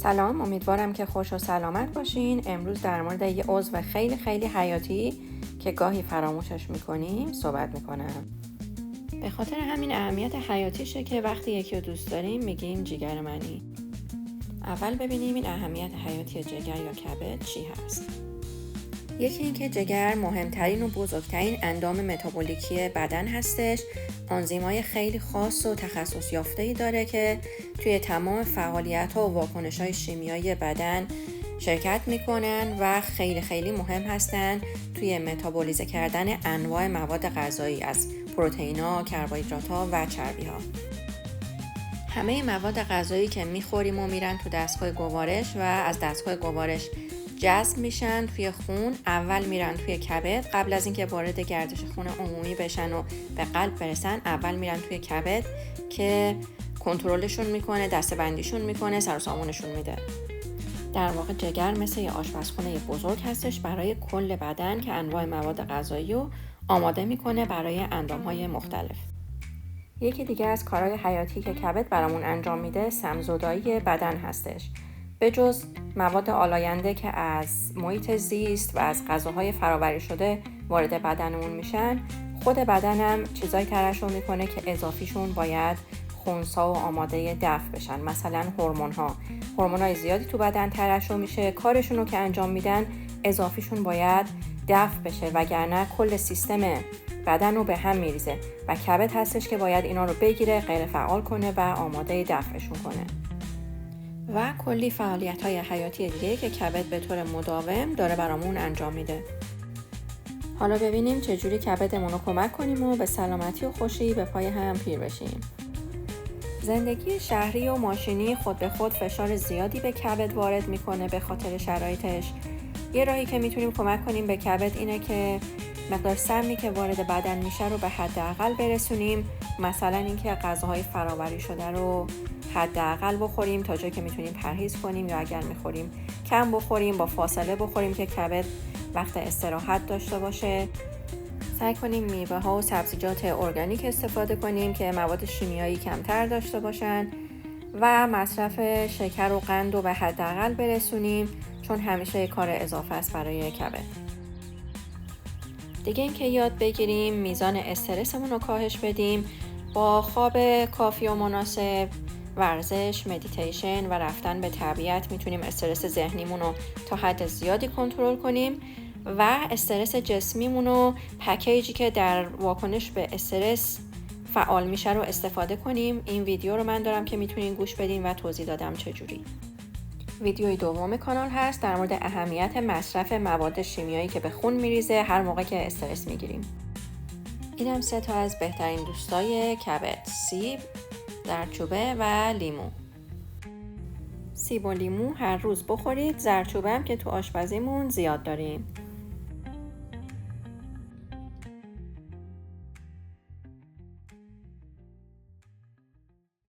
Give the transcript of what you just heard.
سلام، امیدوارم که خوش و سلامت باشین. امروز در مورد یه عضو خیلی حیاتی که گاهی فراموشش میکنیم صحبت میکنم. به خاطر همین اهمیت حیاتیشه که وقتی یکی رو دوست داریم میگیم جیگر منی. اول ببینیم این اهمیت حیاتی جگر یا کبد چی هست. یکی این که جگر مهمترین و بزرگترین اندام متابولیکی بدن هستش. آنزیم‌های خیلی خاص و تخصص یافته‌ای داره که توی تمام فعالیت‌ها و واکنش‌های شیمیایی بدن شرکت میکنن و خیلی مهم هستن توی متابولیزه کردن انواع مواد غذایی از پروتئین‌ها، کربوهیدرات‌ها و چربی‌ها. همه مواد غذایی که میخوریم و میرن تو دستگاه گوارش و از دستگاه گوارش جذب میشن توی خون، اول میرن توی کبد. قبل از اینکه وارد گردش خون عمومی بشن و به قلب برسن، اول میرن توی کبد که کنترلشون میکنه، دسته‌بندیشون میکنه، سر و سامونشون میده. در واقع جگر مثل یه آشپزخونه بزرگ هستش برای کل بدن که انواع مواد غذایی رو آماده میکنه برای اندام‌های مختلف. یکی دیگه از کارهای حیاتی که کبد برامون انجام میده سم‌زدایی بدن هستش. به جز مواد آلاینده که از محیط زیست و از غذاهای فرآوری شده وارد بدنمون میشن، خود بدنم چیزایی ترشح میکنه که اضافیشون باید خنثی و آماده دفع بشن. مثلا هورمون‌های زیادی تو بدن ترشح میشه، کارشون رو که انجام میدن اضافیشون باید دفع بشه، وگرنه کل سیستم بدن رو به هم میریزه و کبد هستش که باید اینا رو بگیره، غیر فعال کنه و آماده دفعشون کنه. و کلی فعالیت‌های حیاتی دیگه که کبد به طور مداوم داره برامون انجام میده. حالا ببینیم چجوری کبدمون رو کمک کنیم و به سلامتی و خوشی به پای هم پیر بشیم. زندگی شهری و ماشینی خود به خود فشار زیادی به کبد وارد میکنه به خاطر شرایطش. یه راهی که میتونیم کمک کنیم به کبد اینه که مقدار سمی که وارد بدن میشه رو به حداقل برسونیم. مثلا اینکه غذاهای فرآوری شده رو حداقل بخوریم تا جایی که میتونیم پرهیز کنیم، یا اگر میخوریم کم بخوریم، با فاصله بخوریم که کبد وقت استراحت داشته باشه. سعی کنیم میوه ها و سبزیجات ارگانیک استفاده کنیم که مواد شیمیایی کمتر داشته باشن و مصرف شکر و قند رو به حداقل برسونیم، چون همیشه کار اضافه است برای کبد. دیگه اینکه یاد بگیریم میزان استرسمون رو کاهش بدیم با خواب کافی و مناسب، ورزش، مدیتیشن و رفتن به طبیعت. میتونیم استرس ذهنیمون رو تا حد زیادی کنترل کنیم و استرس جسمیمون رو، پکیجی که در واکنش به استرس فعال میشه رو استفاده کنیم. این ویدیو رو من دارم که میتونین گوش بدین و توضیح دادم چجوری. ویدیوی دوم کانال هست در مورد اهمیت مصرف مواد شیمیایی که به خون میریزه هر موقع که استرس میگیریم. اینم 3 تا از بهترین دوستای کبد: سیب، زردچوبه و لیمو. سیب و لیمو هر روز بخورید، زردچوبه هم که تو آشپزیمون زیاد داریم.